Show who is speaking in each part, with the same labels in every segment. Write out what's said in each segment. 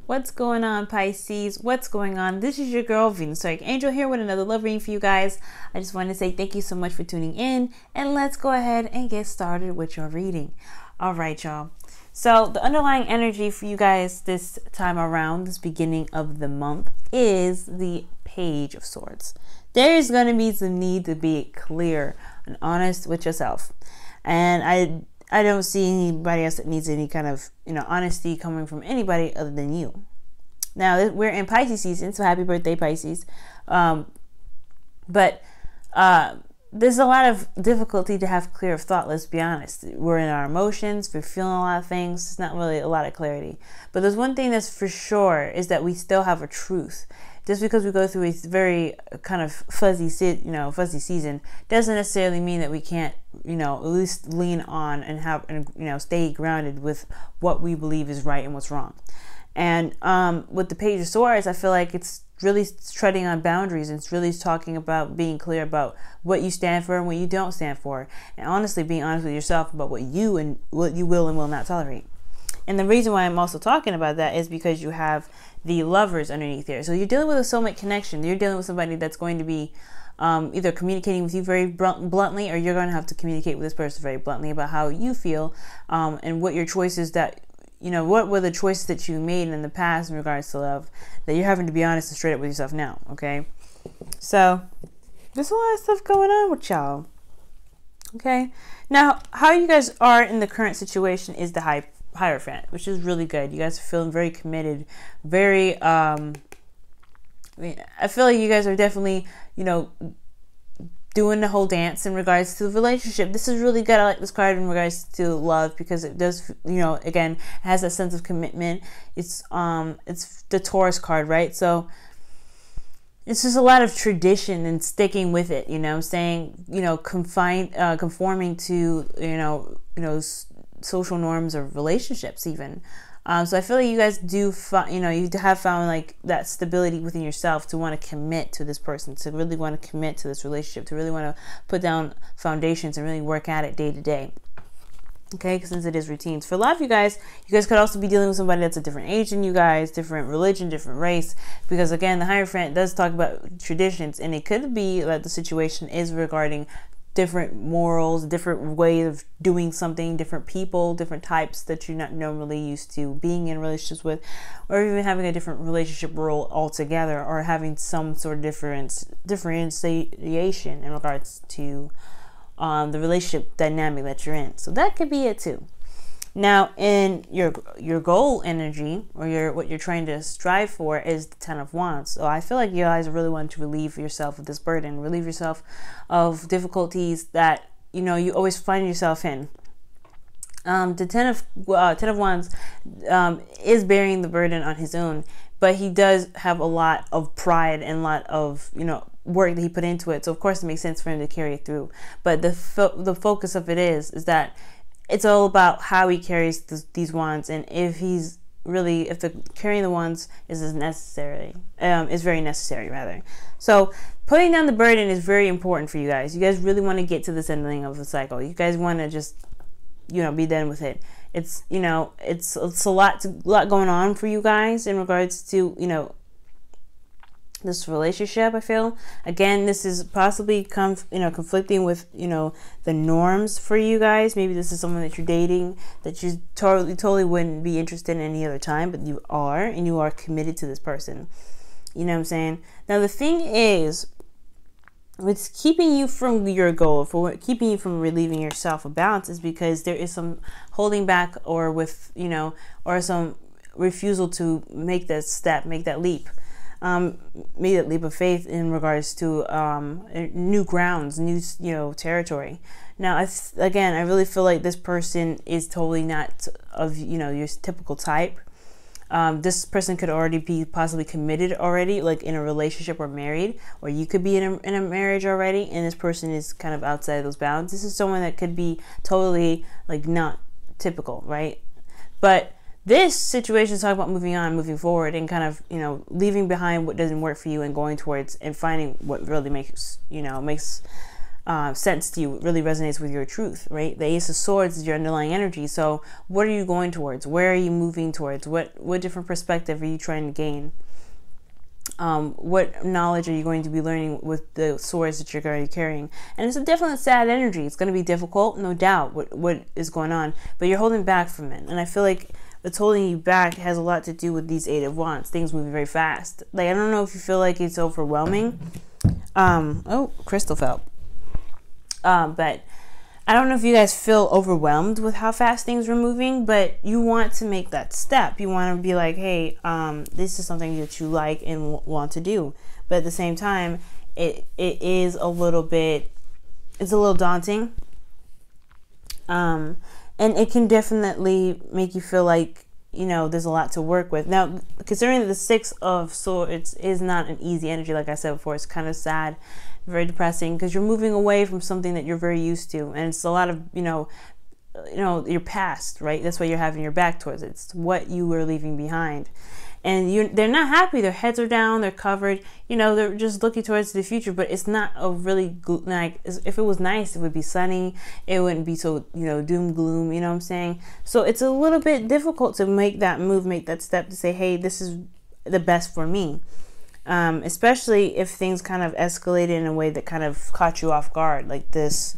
Speaker 1: What's going on, Pisces? What's going on? This is your girl, Venus Angel, here with another love reading for you guys. I just want to say thank you so much for tuning in, and let's go ahead and get started with your reading. All right, y'all. So the underlying energy for you guys this time around, this beginning of the month, is the Page of Swords. There is going to be some need to be clear and honest with yourself. And I don't see anybody else that needs any kind of, honesty coming from anybody other than you. Now, we're in Pisces season, so happy birthday, Pisces. But there's a lot of difficulty to have clear thought, let's be honest. We're in our emotions, we're feeling a lot of things. It's not really a lot of clarity. But there's one thing that's for sure, is that we still have a truth. Just because we go through a very kind of fuzzy season doesn't necessarily mean that we can't, at least lean on and have, stay grounded with what we believe is right and what's wrong. And with the Page of Swords, I feel like it's really treading on boundaries, and it's really talking about being clear about what you stand for and what you don't stand for, and honestly being honest with yourself about what you will and will not tolerate. And the reason why I'm also talking about that is because you have the Lovers underneath here. So you're dealing with a soulmate connection. You're dealing with somebody that's going to be either communicating with you very bluntly, or you're going to have to communicate with this person very bluntly about how you feel, and what your choices that, what were the choices that you made in the past in regards to love, that you're having to be honest and straight up with yourself now, okay? So there's a lot of stuff going on with y'all, okay? Now, how you guys are in the current situation is the Hierophant, which is really good. You guys are feeling very committed, very I feel like you guys are definitely, doing the whole dance in regards to the relationship. This is really good. I like this card in regards to love because it does, again, has that sense of commitment. It's the Taurus card, right? So it's just a lot of tradition and sticking with it, saying, conforming to, social norms or relationships even. So I feel like you guys do, you have found like that stability within yourself to want to commit to this person, to really want to commit to this relationship, to really want to put down foundations and really work at it day to day. Okay, since it is routines. For a lot of you guys could also be dealing with somebody that's a different age than you guys, different religion, different race, because again, the Hierophant does talk about traditions, and it could be that the situation is regarding different morals, different ways of doing something, different people, different types that you're not normally used to being in relationships with, or even having a different relationship role altogether, or having some sort of differentiation in regards to the relationship dynamic that you're in. So that could be it too. Now, in your goal energy, or what you're trying to strive for, is the Ten of Wands. So I feel like you guys really want to relieve yourself of this burden, relieve yourself of difficulties that you always find yourself in. The Ten of Wands is bearing the burden on his own, but he does have a lot of pride and a lot of work that he put into it. So of course it makes sense for him to carry it through. But the focus of it is that it's all about how he carries these wands, and if the carrying the wands is very necessary rather. So putting down the burden is very important for you guys. You guys really want to get to this ending of the cycle. You guys want to just, be done with it. It's, it's a lot going on for you guys in regards to, this relationship. I feel, again, this is possibly conflicting with the norms for you guys. Maybe this is someone that you're dating that you totally wouldn't be interested in any other time, but you are, and you are committed to this person. You know what I'm saying? Now the thing is, what's keeping you from your goal, for keeping you from relieving yourself of balance, is because there is some holding back, or with or some refusal to make that step, make that leap. Made that leap of faith in regards to new grounds, new territory. Now, I really feel like this person is totally not of your typical type. This person could already be possibly committed already, like in a relationship or married, or you could be in a marriage already, and this person is kind of outside of those bounds. This is someone that could be totally like not typical, right? But this situation is talking about moving on, moving forward, and kind of, leaving behind what doesn't work for you and going towards and finding what really makes sense to you, it really resonates with your truth, right? The Ace of Swords is your underlying energy. So what are you going towards? Where are you moving towards? What different perspective are you trying to gain? What knowledge are you going to be learning with the swords that you're going to be carrying? And it's a definitely sad energy. It's going to be difficult, no doubt, what is going on, but you're holding back from it. And I feel like what's holding you back has a lot to do with these Eight of Wands, things moving very fast. Like, I don't know if you feel like it's overwhelming. Oh, crystal fell. But I don't know if you guys feel overwhelmed with how fast things are moving, but you want to make that step. You want to be like, hey, this is something that you like and want to do. But at the same time, it is a little bit, it's a little daunting. And it can definitely make you feel like, you know, there's a lot to work with. Now, considering that the Six of Swords is not an easy energy, like I said before, it's kind of sad, very depressing, because you're moving away from something that you're very used to, and it's a lot of you know your past, right? That's why you're having your back towards it. It's what you were leaving behind, and they're not happy. Their heads are down, they're covered, you know, they're just looking towards the future. But it's not a really like, if it was nice, it would be sunny, it wouldn't be so, you know, doom gloom, you know what I'm saying? So it's a little bit difficult to make that move, make that step to say, hey, this is the best for me. Especially if things kind of escalated in a way that kind of caught you off guard, like this,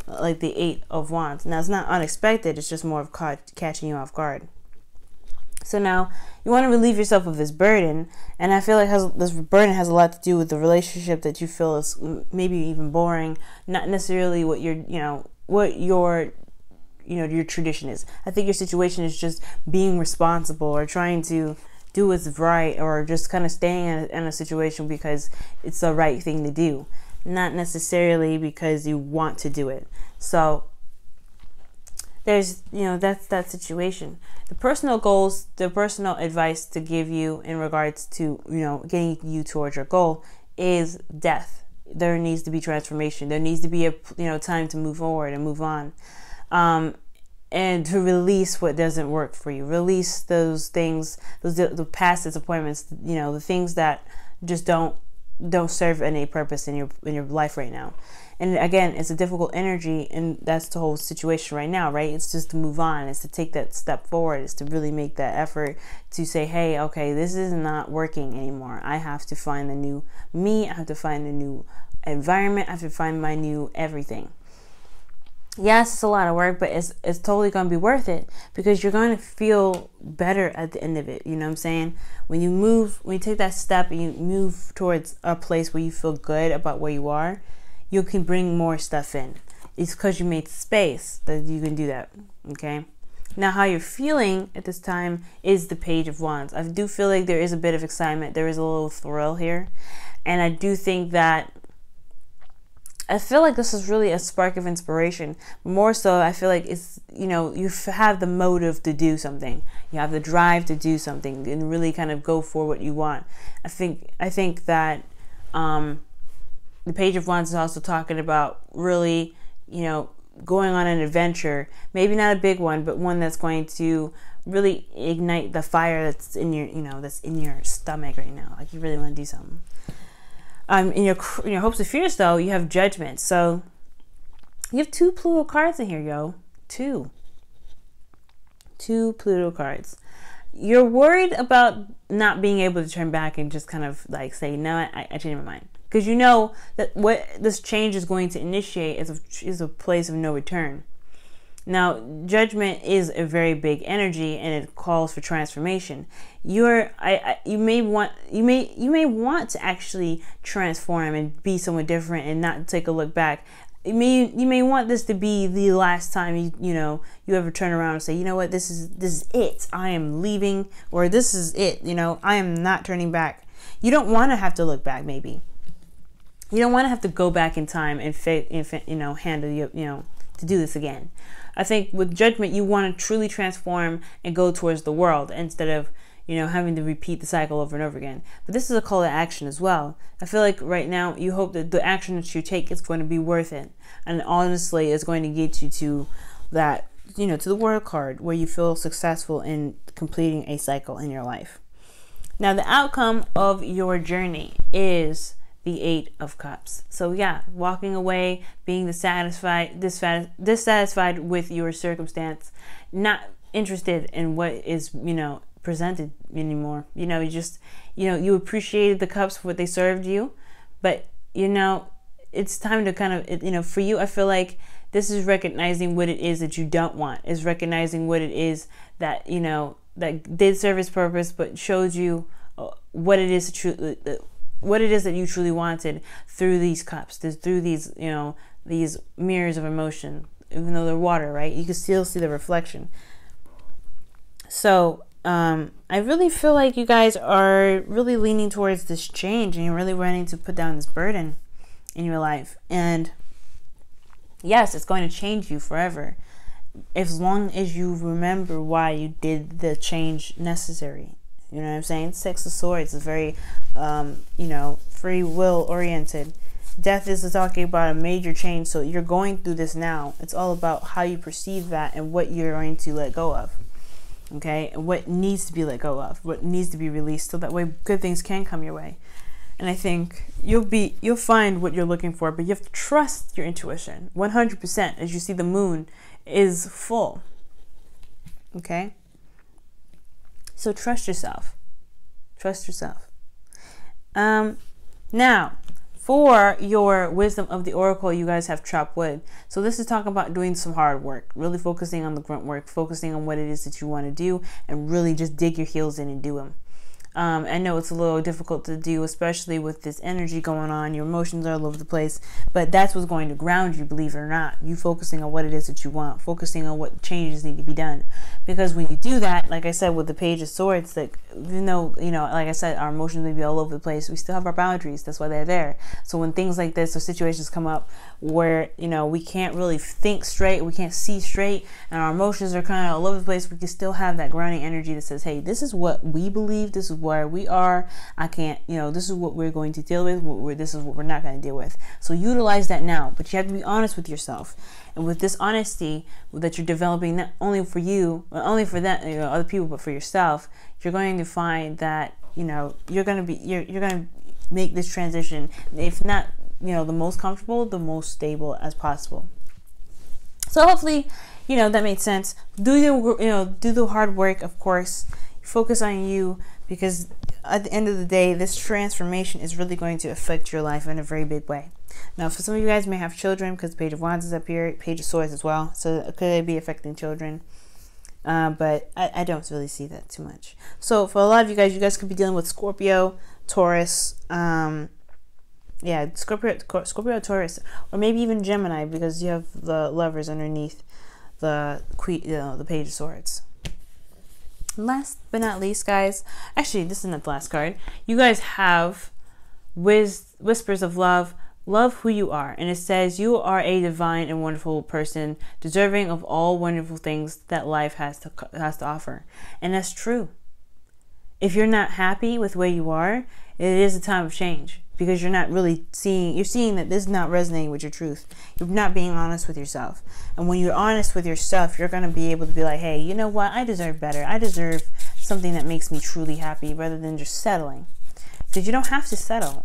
Speaker 1: like the Eight of Wands. Now, it's not unexpected, it's just more of catching you off guard. So now you want to relieve yourself of this burden, and I feel like this burden has a lot to do with the relationship that you feel is maybe even boring, not necessarily what your tradition is. I think your situation is just being responsible or trying to do what's right, or just kind of staying in a situation because it's the right thing to do, not necessarily because you want to do it. So there's, you know, that's that situation. The personal goals, the personal advice to give you in regards to, you know, getting you towards your goal is death. There needs to be transformation. There needs to be a, you know, time to move forward and move on. And to release what doesn't work for you. Release those things, the past disappointments, you know, the things that just don't serve any purpose in your life right now. And again, it's a difficult energy, and that's the whole situation right now, right? It's just to move on. It's to take that step forward. It's to really make that effort to say, hey, okay, this is not working anymore. I have to find the new me. I have to find the new environment. I have to find my new everything. Yes, it's a lot of work, but it's totally going to be worth it, because you're going to feel better at the end of it. You know what I'm saying? When you take that step and you move towards a place where you feel good about where you are, you can bring more stuff in. It's because you made space that you can do that. Okay? Now, how you're feeling at this time is the Page of Wands. I do feel like there is a bit of excitement. There is a little thrill here. And I do think that I feel like this is really a spark of inspiration. More so, I feel like it's, you know, you have the motive to do something. You have the drive to do something and really kind of go for what you want. I think that the Page of Wands is also talking about really, you know, going on an adventure. Maybe not a big one, but one that's going to really ignite the fire that's in your, you know, that's in your stomach right now. Like, you really want to do something. In your hopes and fears, though, you have Judgment. So you have 2 Pluto cards in here, yo. 2 Pluto cards. You're worried about not being able to turn back and just kind of like say, no, I changed my mind. Because you know that what this change is going to initiate is a place of no return. Now, Judgment is a very big energy, and it calls for transformation. You may want to actually transform and be someone different and not take a look back. You may want this to be the last time you ever turn around and say, you know what, this is it. I am leaving, or this is it. You know, I am not turning back. You don't want to have to look back. Maybe you don't want to have to go back in time and to do this again. I think with Judgment, you want to truly transform and go towards the world instead of, you know, having to repeat the cycle over and over again. But this is a call to action as well. I feel like right now you hope that the action that you take is going to be worth it. And honestly, it's going to get you to that, you know, to the World card, where you feel successful in completing a cycle in your life. Now, the outcome of your journey is the Eight of Cups. So yeah, walking away, being dissatisfied with your circumstance, not interested in what is, presented anymore. You just, you appreciated the cups for what they served you, but it's time to kind of, for you, I feel like this is recognizing what it is that you don't want, is recognizing what it is that, that did serve its purpose, but showed you what it is that you truly wanted through these cups, through these, these mirrors of emotion. Even though they're water, right? You can still see the reflection. So I really feel like you guys are really leaning towards this change, and you're really ready to put down this burden in your life. And yes, it's going to change you forever, as long as you remember why you did the change necessary. You know what I'm saying? Six of Swords is very, free will oriented. Death is talking about a major change. So you're going through this now. It's all about how you perceive that and what you're going to let go of. Okay? And what needs to be let go of. What needs to be released. So that way good things can come your way. And I think you'll find what you're looking for. But you have to trust your intuition. 100%. As you see, the moon is full. Okay? So trust yourself. Trust yourself. Now, for your wisdom of the oracle, you guys have chopped wood. So this is talking about doing some hard work, really focusing on the grunt work, focusing on what it is that you want to do, and really just dig your heels in and do them. I know it's a little difficult to do, especially with this energy going on. Your emotions are all over the place, but that's what's going to ground you, believe it or not. You focusing on what it is that you want, focusing on what changes need to be done. Because when you do that, like I said, with the Page of Swords, like, even though, like I said, our emotions may be all over the place, we still have our boundaries. That's why they're there. So when things like this or situations come up where, we can't really think straight, we can't see straight, and our emotions are kind of all over the place, we can still have that grounding energy that says, hey, this is what we believe, this is where we are. I can't, this is what we're going to deal with. This is what we're not going to deal with. So utilize that now, but you have to be honest with yourself. And with this honesty that you're developing, not only for you, not only for that, other people, but for yourself, you're going to find that, you're going to make this transition, if not, the most comfortable, the most stable as possible. So hopefully, that made sense. Do the hard work, of course. Focus on you, because at the end of the day, this transformation is really going to affect your life in a very big way. Now, for some of you guys may have children, because the Page of Wands is up here, Page of Swords as well. So it could be affecting children. But I don't really see that too much. So for a lot of you guys could be dealing with Scorpio, Taurus, Scorpio, Taurus, or maybe even Gemini, because you have the Lovers underneath the Page of Swords. Last but not least, guys, actually, this is not the last card. You guys have Whispers of Love. Love who you are. And it says you are a divine and wonderful person, deserving of all wonderful things that life has to offer. And that's true. If you're not happy with where you are, it is a time of change, because you're not really seeing that this is not resonating with your truth. You're not being honest with yourself. And when you're honest with yourself, you're going to be able to be like, hey, you know what? I deserve better. I deserve something that makes me truly happy, rather than just settling. Because you don't have to settle.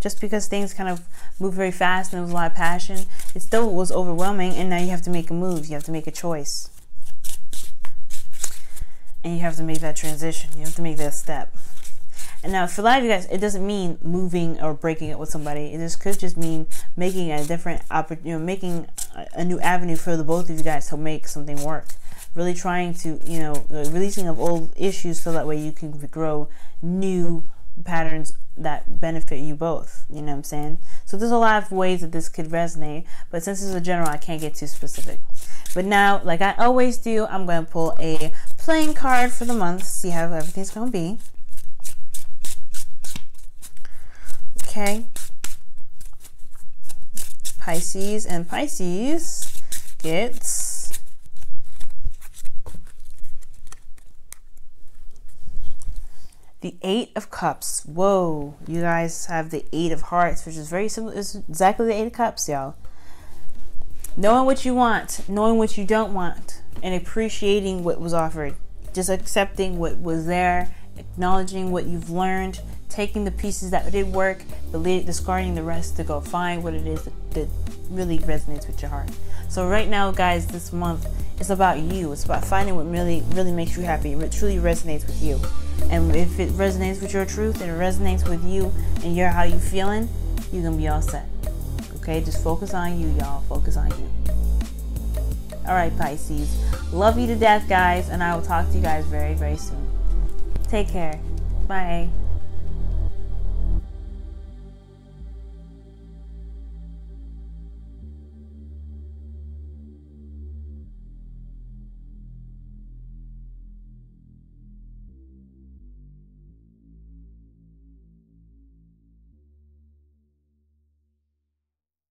Speaker 1: Just because things kind of move very fast and there was a lot of passion, it still was overwhelming, and now you have to make a move. You have to make a choice. And you have to make that transition. You have to make that step. And now, for a lot of you guys, it doesn't mean moving or breaking it with somebody. It could just mean making a different making a new avenue for the both of you guys to make something work. Really trying to, releasing of old issues, so that way you can grow new patterns that benefit you both. You know what I'm saying? So there's a lot of ways that this could resonate, but since it's a general, I can't get too specific. But now, like I always do, I'm going to pull a playing card for the month, see how everything's going to be. Okay. Pisces, and Pisces gets the Eight of Cups. Whoa, you guys have the Eight of Hearts, which is very similar. It's exactly the Eight of Cups, y'all. Knowing what you want, knowing what you don't want, and appreciating what was offered. Just accepting what was there acknowledging what you've learned, taking the pieces that did work, discarding the rest to go find what it is that really resonates with your heart. So right now, guys, this month, it's about you. It's about finding what really makes you happy, what truly resonates with you. And if it resonates with your truth and it resonates with you and how you feeling, you're gonna be all set. Okay, just focus on you, y'all. Focus on you. All right, Pisces. Love you to death, guys, and I will talk to you guys very, very soon. Take care. Bye.